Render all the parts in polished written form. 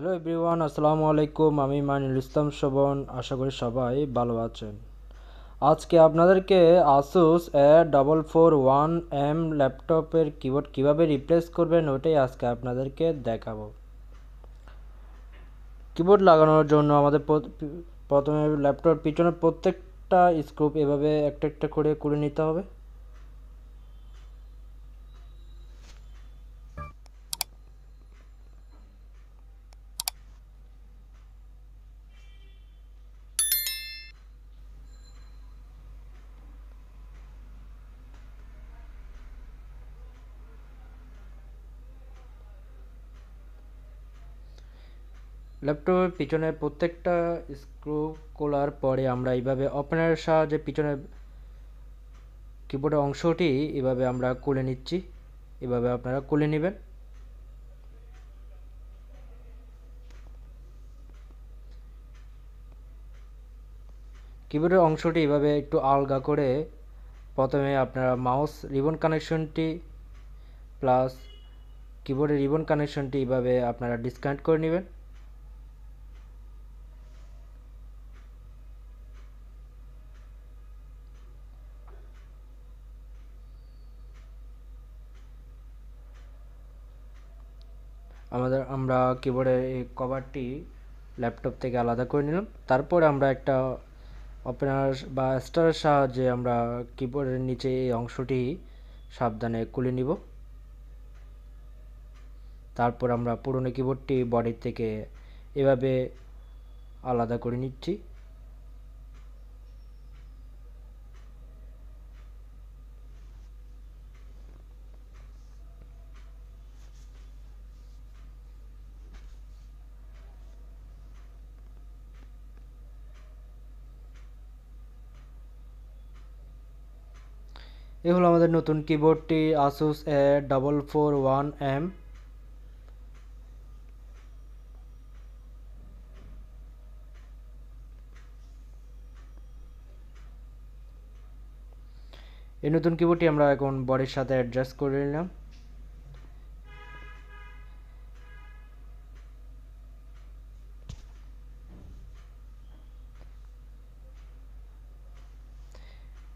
Hello everyone, আসসালামু আলাইকুম। আমি মাইনুল ইসলাম শোভন। আশা করি সবাই ভালো আছেন। আজকে আপনাদেরকে আসুস A441M ল্যাপটপের কিবোর্ড কিভাবে রিপ্লেস করবেন ওটাই আজকে আপনাদেরকে দেখাবো। কিবোর্ড লাগানোর জন্য আমাদের প্রথমে ল্যাপটপের পিছনে প্রত্যেকটা স্ক্রু এভাবে একটা একটা করে খুলে নিতে হবে। ল্যাপটপের পিছনে প্রত্যেকটা স্ক্রু খোলার পরে আমরা এইভাবে ওপেনারের সাহায্যে পিছনে কিবোর্ডের অংশটি এভাবে আমরা খুলে নিচ্ছি। এভাবে আপনারা খুলে নেবেন। কিবোর্ডের অংশটি এভাবে একটু আলগা করে প্রথমে আপনারা মাউস রিবন কানেকশনটি প্লাস কিবোর্ডের রিবন কানেকশনটি এভাবে আপনারা ডিসকানেক্ট করে নেবেন। আমরা কিবোর্ডের এই কভারটি ল্যাপটপ থেকে আলাদা করে নিলাম। তারপরে আমরা একটা ওপেনার বা স্টারের সাহায্যে আমরা কিবোর্ডের নিচে এই অংশটি সাবধানে খুলে নিব। তারপর আমরা পুরনো কিবোর্ডটি বডি থেকে এভাবে আলাদা করে নিচ্ছি। এই হলো আমাদের নতুন কিবোর্ডটি ASUS A441M। এই নতুন কিবোর্ডটি আমরা এখন বডির সাথে অ্যাডজাস্ট করে নিলাম।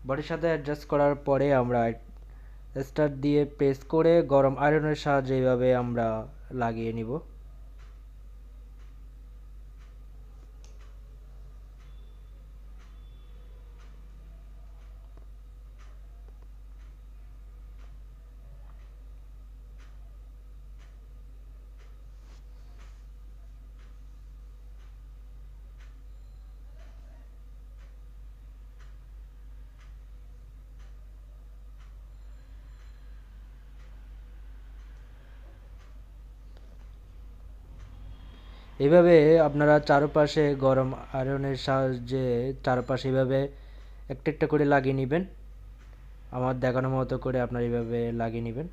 বডির সাথে অ্যাডজাস্ট করার পরে আমরা স্টার্ট দিয়ে প্রেস করে গরম আয়রনের সাহায্যে এইভাবে আমরা লাগিয়ে নিব। এইভাবে আপনারা চারপাশে গরম আয়রনের সাহায্যে চারপাশে এইভাবে একটা একটা করে লাগিয়ে নেবেন। আমার দেখানো মতো করে আপনারা এইভাবে লাগিয়ে নেবেন।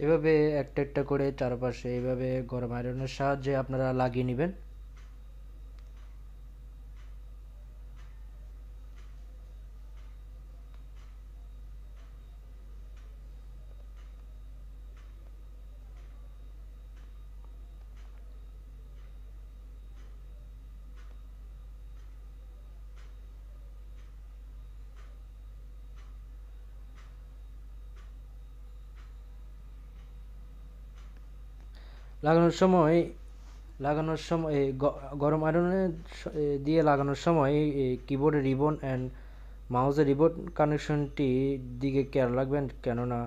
এভাবে একটা একটা করে চারপাশে এইভাবে গরম আয়রনের সাহায্যে আপনারা লাগিয়ে নেবেন। লাগানোর সময় গরম আয়রনে দিয়ে লাগানোর সময় কিবোর্ডের রিবন অ্যান্ড মাউসের রিবন কানেকশনটি দিকে খেয়াল রাখবেন, কেননা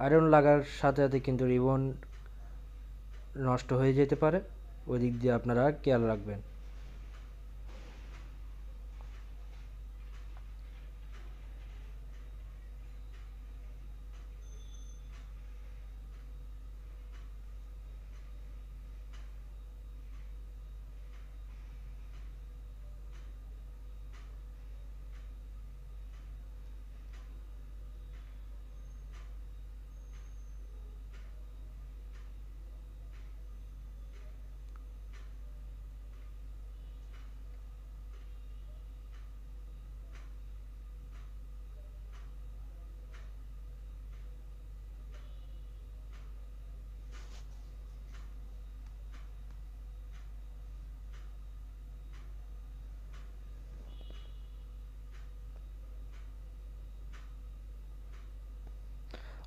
আয়রন লাগার সাথে সাথে কিন্তু রিবন নষ্ট হয়ে যেতে পারে, ওই দিক দিয়ে আপনারা খেয়াল রাখবেন।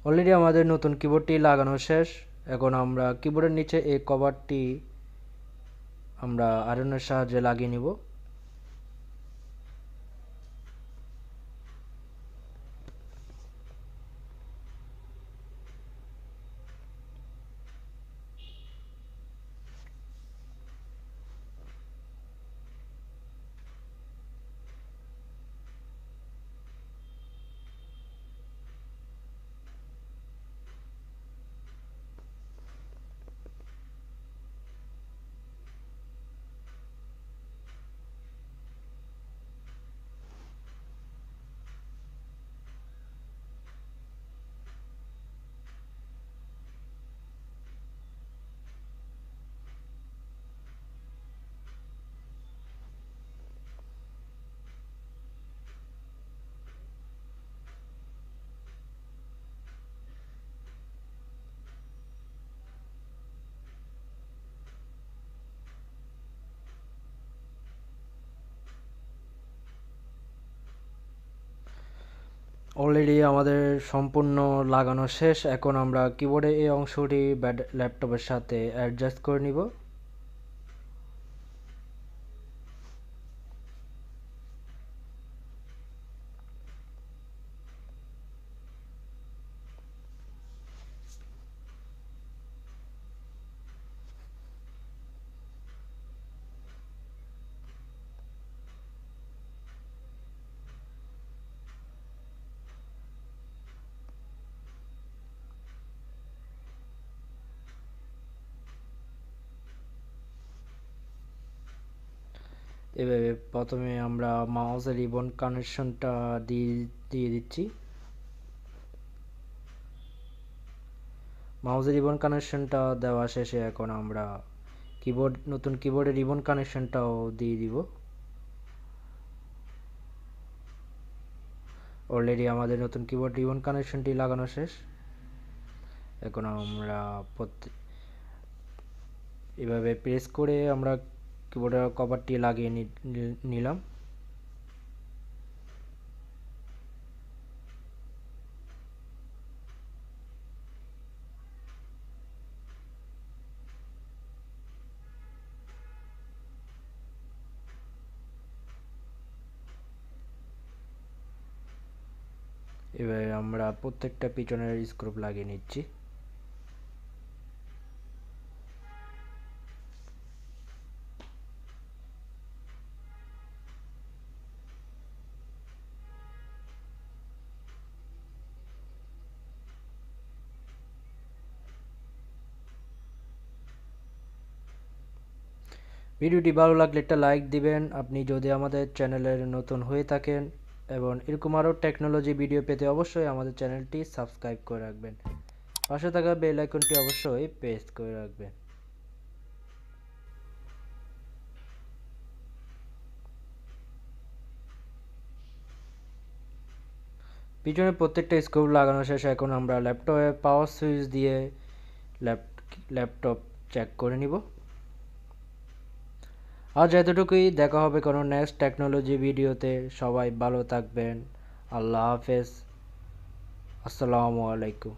অলরেডি আমাদের নতুন কিবোর্ডটি লাগানো শেষ। এখন আমরা কিবোর্ডের নিচে এই কভারটি আমরা আয়রনের সাহায্যে লাগিয়ে নিব। অলরেডি আমাদের সম্পূর্ণ লাগানো শেষ। এখন আমরা কিবোর্ডে এই অংশটি ল্যাপটপের সাথে অ্যাডজাস্ট করে নিব। এভাবে প্রথমে আমরা মাউসের রিবন কানেকশনটা দিয়ে দিচ্ছি। মাউসের রিবন কানেকশনটা দেওয়া শেষে এখন আমরা নতুন কিবোর্ডের রিবন কানেকশনটাও দিয়ে দিব। অলরেডি আমাদের নতুন কিবোর্ড রিবন কানেকশনটি লাগানো শেষ। এখন আমরা এভাবে প্রেস করে আমরা কিবোর্ডের কভারটি লাগিয়ে নিলাম। এভাবে আমরা প্রত্যেকটা পিছনের স্ক্রু লাগিয়ে নিচ্ছি। ভিডিওটি ভালো লাগলে একটা লাইক দিবেন আপনি যদি আমাদের চ্যানেলের নতুন হয়ে থাকেন, এবং এরকম আরও টেকনোলজি ভিডিও পেতে অবশ্যই আমাদের চ্যানেলটি সাবস্ক্রাইব করে রাখবেন। পাশে থাকা বেল আইকনটি অবশ্যই প্রেস করে রাখবেন। পিছনে প্রত্যেকটা স্ক্রু লাগানো শেষ। এখন আমরা ল্যাপটপে পাওয়ার সুইচ দিয়ে ল্যাপটপ চেক করে নিব। আজ এতটুকুই, দেখা হবে কোনো নেক্সট টেকনোলজি ভিডিওতে। সবাই ভালো থাকবেন। আল্লাহ হাফেজ। আসসালামু আলাইকুম।